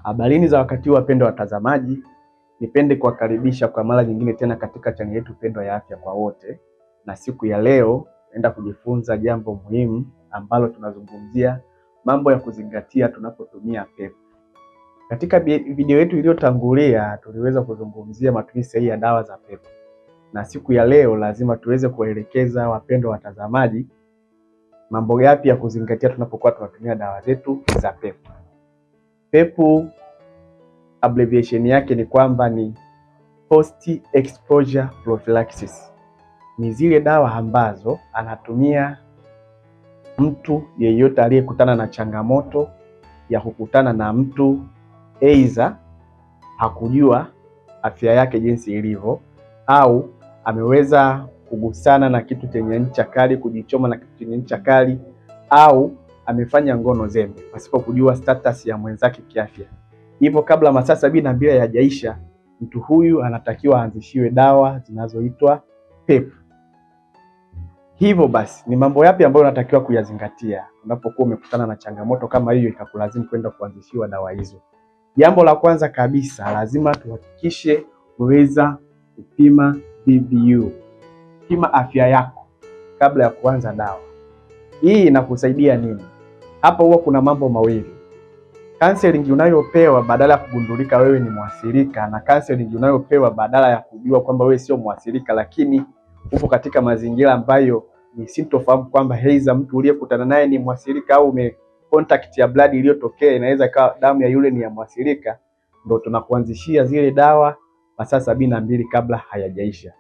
Habarini za wakati huu wapendwa watazamaji, nipende kuwakaribisha kwa mara nyingine tena katika chaneli yetu pendwa ya Afya kwa Wote, na siku ya leo naenda kujifunza jambo muhimu ambalo tunazungumzia mambo ya kuzingatia tunapotumia PEP. Katika video yetu iliyotangulia tuliweza kuzungumzia matumizi sahihi ya dawa za PEP, na siku ya leo lazima tuweze kuwaelekeza wapendwa watazamaji mambo yapi ya kuzingatia tunapokuwa tunatumia dawa zetu za PEP. PEP abbreviation yake ni kwamba ni post exposure prophylaxis. Ni zile dawa ambazo anatumia mtu yeyote aliyekutana na changamoto ya kukutana na mtu aidha hakujua afya yake jinsi ilivyo, au ameweza kugusana na kitu chenye ncha kali, kujichoma na kitu chenye ncha kali, au amefanya ngono zembe pasipo kujua status ya mwenzake kiafya. Hivyo kabla masaa 72 hayajaisha, mtu huyu anatakiwa aanzishiwe dawa zinazoitwa PEP. Hivyo basi ni mambo yapi ambayo unatakiwa kuyazingatia unapokuwa umekutana na changamoto kama hiyo ikakulazimu kwenda kuanzishiwa dawa hizo? Jambo la kwanza kabisa, lazima tuhakikishe umeweza kupima VVU. Pima afya yako kabla ya kuanza dawa. Hii inakusaidia nini? Hapa huwa kuna mambo mawili. Counseling unayopewa badala ya kugundulika wewe ni mwathirika, na counseling unayopewa badala ya kujua kwamba wewe sio mwathirika, lakini upo katika mazingira ambayo ni sintofahamu kwamba heiza mtu uliyekutana naye ni mwathirika, au contact ya blood iliyotokea inaweza ikawa damu ya yule ni ya mwathirika. Ndio tunakuanzishia zile dawa masaa 72 kabla hayajaisha.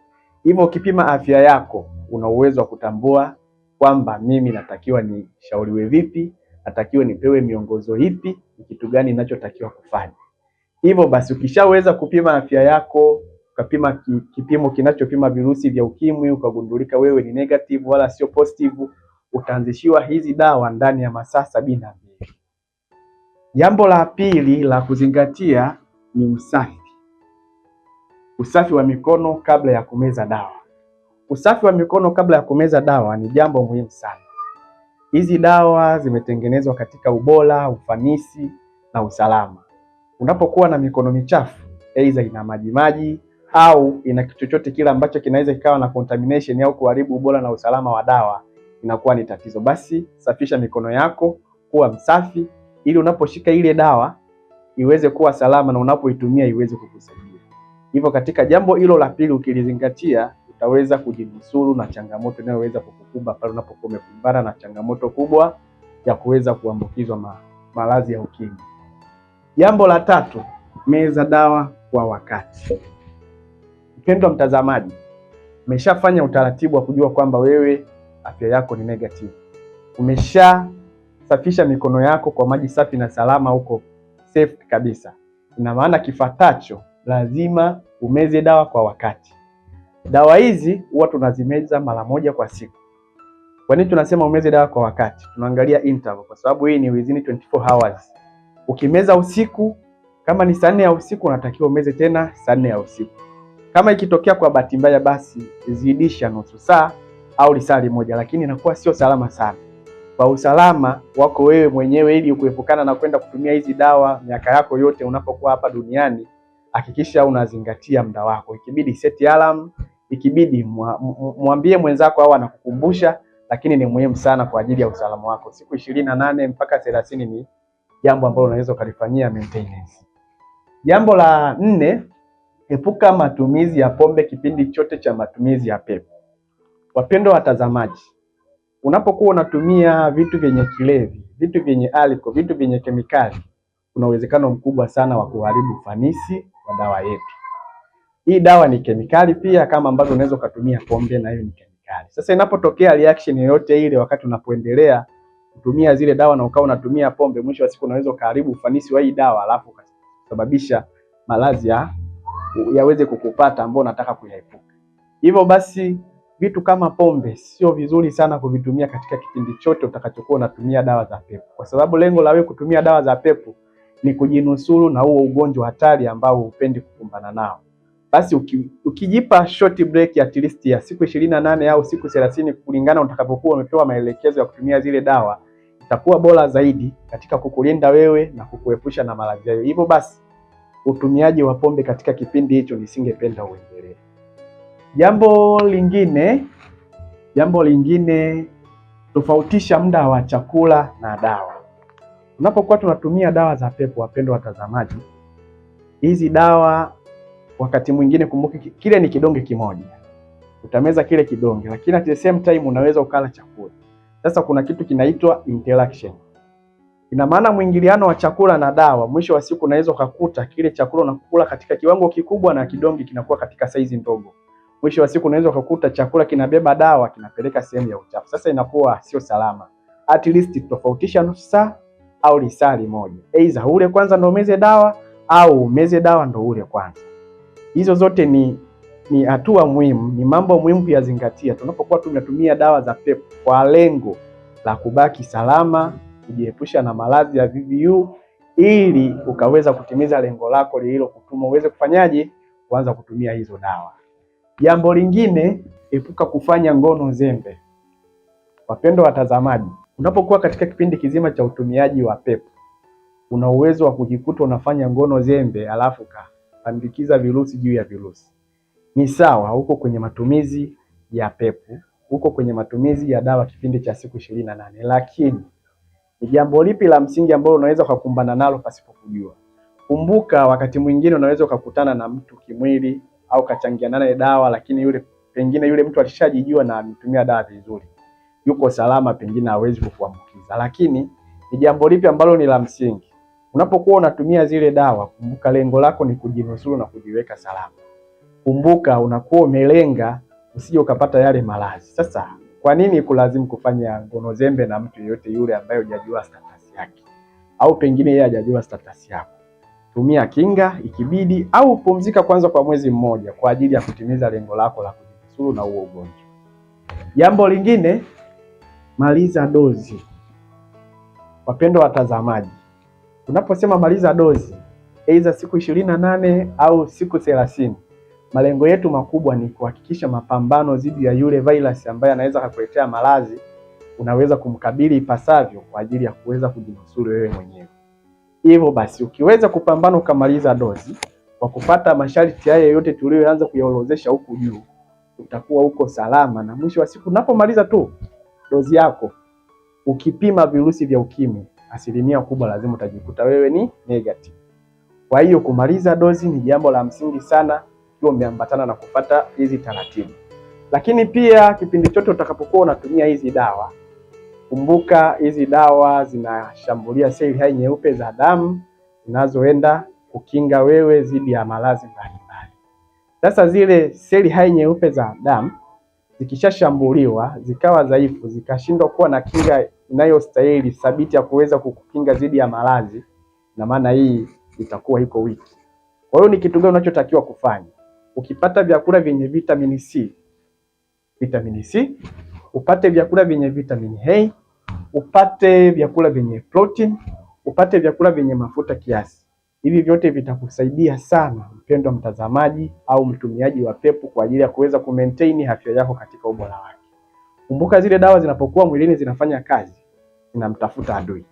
Hivyo ukipima afya yako una uwezo wa kutambua kwamba mimi natakiwa nishauriwe vipi, natakiwa nipewe miongozo ipi, ni kitu gani ninachotakiwa kufanya. Hivyo basi ukishaweza kupima afya yako, ukapima kipimo kinachopima virusi vya ukimwi, ukagundulika wewe ni negative wala sio positive, utaanzishiwa hizi dawa ndani ya masaa 72. Jambo la pili la kuzingatia ni usafi. Usafi wa mikono kabla ya kumeza dawa. Usafi wa mikono kabla ya kumeza dawa ni jambo muhimu sana. Hizi dawa zimetengenezwa katika ubora, ufanisi na usalama. Unapokuwa na mikono michafu, aidha ina maji au ina kitu chochote kile ambacho kinaweza kikawa na contamination au kuharibu ubora na usalama wa dawa, inakuwa ni tatizo. Basi safisha mikono yako, kuwa msafi, ili unaposhika ile dawa iweze kuwa salama na unapoitumia iweze kukusaidia. Hivyo katika jambo hilo la pili ukilizingatia, utaweza kujinusuru na changamoto inayoweza kukukumba pale unapokuwa umekumbana na changamoto kubwa ya kuweza kuambukizwa maradhi ya ukimwi. Jambo la tatu, meza dawa kwa wakati. Mpendwa mtazamaji, umeshafanya utaratibu wa kujua kwamba wewe afya yako ni negative. Umeshasafisha mikono yako kwa maji safi na salama, huko safe kabisa. Ina maana kifuatacho, lazima umeze dawa kwa wakati. Dawa hizi huwa tunazimeza mara moja kwa siku. Kwa nini tunasema umeze dawa kwa wakati? Tunaangalia interval kwa sababu hii ni within 24 hours. Ukimeza usiku, kama ni saa 4 ya usiku unatakiwa umeze tena saa 4 ya usiku. Kama ikitokea kwa bahati mbaya, basi zidisha nusu saa au lisaa moja, lakini inakuwa sio salama sana. Kwa usalama wako wewe mwenyewe, ili kuepukana na kwenda kutumia hizi dawa miaka yako yote unapokuwa hapa duniani, hakikisha unazingatia muda wako. Ikibidi set alarm, ikibidi mwambie mwenzako au anakukumbusha, lakini ni muhimu sana kwa ajili ya usalama wako. Siku 28 mpaka 30 ni jambo ambalo unaweza kulifanyia maintenance. Jambo la 4, epuka matumizi ya pombe kipindi chote cha matumizi ya PEP. Wapendwa watazamaji, unapokuwa unatumia vitu vyenye kilevi, vitu vyenye alcohol, vitu vyenye kemikali, kuna uwezekano mkubwa sana wa kuharibu ufanisi wa dawa yetu. Hii dawa ni kemikali pia, kama ambavyo unaweza kutumia pombe na hiyo ni kemikali. Sasa inapotokea reaction yoyote ile wakati unapoendelea kutumia zile dawa na ukawa unatumia pombe, mwisho wa siku unaweza kuharibu ufanisi wa hii dawa, alafu kusababisha maradhi yaweze kukupata ambao unataka kuyaepuka. Hivyo basi vitu kama pombe sio vizuri sana kuvitumia katika kipindi chote utakachokuwa unatumia dawa za PEP, kwa sababu lengo la wewe kutumia dawa za PEP ni kujinusuru na huo ugonjwa hatari ambao hupendi kukumbana nao. Basi ukijipa short break at least ya siku 28 au siku 30 kulingana utakapokuwa umepewa maelekezo ya kutumia zile dawa, itakuwa bora zaidi katika kukulinda wewe na kukuepusha na maradhi hayo. Hivyo basi utumiaji wa pombe katika kipindi hicho nisingependa uendelee. Jambo lingine, tofautisha muda wa chakula na dawa. Tunapokuwa tunatumia dawa za pepo, wapendwa watazamaji, hizi dawa wakati mwingine, kumbuka kile ni kidonge kimoja, utameza kile kidonge, lakini at the same time unaweza ukala chakula. Sasa kuna kitu kinaitwa interaction. Ina maana mwingiliano wa chakula na dawa, mwisho wa siku unaweza ukakuta kile chakula unakula katika kiwango kikubwa na kidonge kinakuwa katika saizi ndogo. Mwisho wa siku unaweza ukakuta chakula kinabeba dawa kinapeleka sehemu ya uchafu. Sasa inakuwa sio salama. At least tofautisha nusu saa au lisali moja. Aidha ule kwanza ndo umeze dawa au umeze dawa ndo ule kwanza. Hizo zote ni hatua muhimu, ni mambo muhimu kuyazingatia tunapokuwa tunatumia dawa za pepo kwa lengo la kubaki salama, kujiepusha na maradhi ya VVU, ili ukaweza kutimiza lengo lako lililokutuma uweze kufanyaje, kuanza kutumia hizo dawa. Jambo lingine, epuka kufanya ngono zembe. Wapendwa watazamaji, unapokuwa katika kipindi kizima cha utumiaji wa pepo, una uwezo wa kujikuta unafanya ngono zembe alafu kapandikiza virusi juu ya virusi. Ni sawa huko kwenye matumizi ya pepo, huko kwenye matumizi ya dawa kipindi cha siku 28, lakini ni jambo lipi la msingi ambalo unaweza kukumbana nalo pasipo kujua? Kumbuka wakati mwingine unaweza ukakutana na mtu kimwili au kachangiana naye dawa, lakini pengine yule mtu alishajijua na ametumia dawa vizuri, yuko salama, pengine hawezi kukuambukiza. Lakini ni jambo lipi ambalo ni la msingi? Unapokuwa unatumia zile dawa, kumbuka lengo lako ni kujinusuru na kujiweka salama. Kumbuka unakuwa umelenga usije ukapata yale maradhi. Sasa kwa nini kulazimu kufanya ngono zembe na mtu yeyote yule ambaye hujajua status yake, au pengine yeye hajajua status yako? Tumia kinga ikibidi, au pumzika kwanza kwa mwezi mmoja kwa ajili ya kutimiza lengo lako la kujinusuru na huo ugonjwa. Jambo lingine, maliza dozi. Wapendwa watazamaji, tunaposema maliza dozi, aidha siku 28 au siku 30, malengo yetu makubwa ni kuhakikisha mapambano dhidi ya yule virus ambaye anaweza kukuletea maradhi unaweza kumkabili ipasavyo kwa ajili ya kuweza kujinusuru wewe mwenyewe. Hivyo basi ukiweza kupambana ukamaliza dozi kwa kupata masharti haya yote tuliyoanza kuyaorodhesha huku juu, utakuwa uko salama, na mwisho wa siku unapomaliza tu dozi yako, ukipima virusi vya ukimwi, asilimia kubwa lazima utajikuta wewe ni negative. Kwa hiyo kumaliza dozi ni jambo la msingi sana ikiwa umeambatana na kupata hizi taratibu. Lakini pia kipindi chote utakapokuwa unatumia hizi dawa, kumbuka hizi dawa zinashambulia seli hai nyeupe za damu zinazoenda kukinga wewe dhidi ya maradhi mbalimbali. Sasa zile seli hai nyeupe za damu zikishashambuliwa zikawa dhaifu, zikashindwa kuwa na kinga inayostahili thabiti ya kuweza kukukinga dhidi ya maradhi, na maana hii itakuwa iko wiki. Kwa hiyo ni kitu gani unachotakiwa kufanya? Ukipata vyakula vyenye vitamini C, upate vyakula vyenye vitamini A, upate vyakula vyenye protein, upate vyakula vyenye mafuta kiasi. Hivi vyote vitakusaidia sana mpendwa mtazamaji au mtumiaji wa pepo kwa ajili ya kuweza kumaintain afya yako katika ubora wake. Kumbuka zile dawa zinapokuwa mwilini zinafanya kazi, zinamtafuta adui.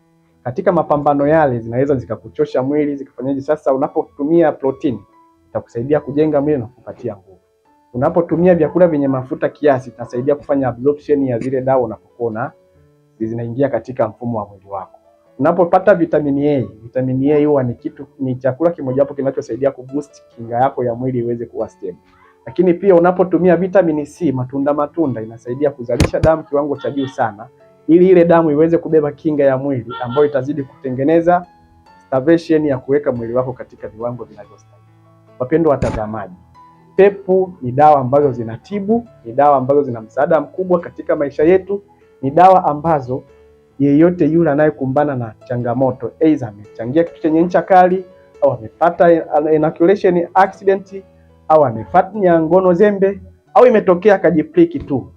Katika mapambano yale zinaweza zikakuchosha mwili, zikafanyaje? Sasa unapotumia protein itakusaidia kujenga mwili na kupatia nguvu. Unapotumia vyakula vyenye mafuta kiasi itasaidia kufanya absorption ya zile dawa unapokuwa zinaingia katika mfumo wa mwili wako. Unapopata vitamini A huwa ni chakula kimojawapo kinachosaidia kuboost kinga yako ya mwili iweze kuwa stable. Lakini pia unapotumia vitamini C, matunda inasaidia kuzalisha damu kiwango cha juu sana, ili ile damu iweze kubeba kinga ya mwili ambayo itazidi kutengeneza starvation ya kuweka mwili wako katika viwango vinavyostahili. Wapendwa watazamaji, pepo ni dawa ambazo zinatibu, ni dawa ambazo zina msaada mkubwa katika maisha yetu, ni dawa ambazo yeyote yule anayekumbana na changamoto, aidha amechangia kitu chenye ncha kali, au amepata inoculation accident, au amefanya ngono zembe, au imetokea akajipliki tu,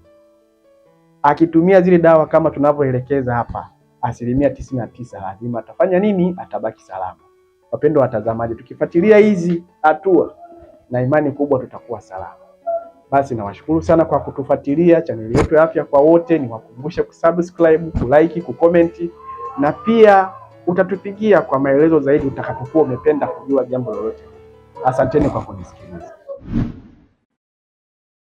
akitumia zile dawa kama tunavyoelekeza hapa, asilimia 99 lazima atafanya nini? Atabaki salama. Wapendwa watazamaji, tukifuatilia hizi hatua na imani kubwa tutakuwa salama. Basi nawashukuru sana kwa kutufuatilia chaneli yetu ya Afya kwa Wote. Niwakumbushe kusubscribe, kulike, kucomment na pia utatupigia kwa maelezo zaidi utakapokuwa umependa kujua jambo lolote. Asanteni kwa kunisikiliza.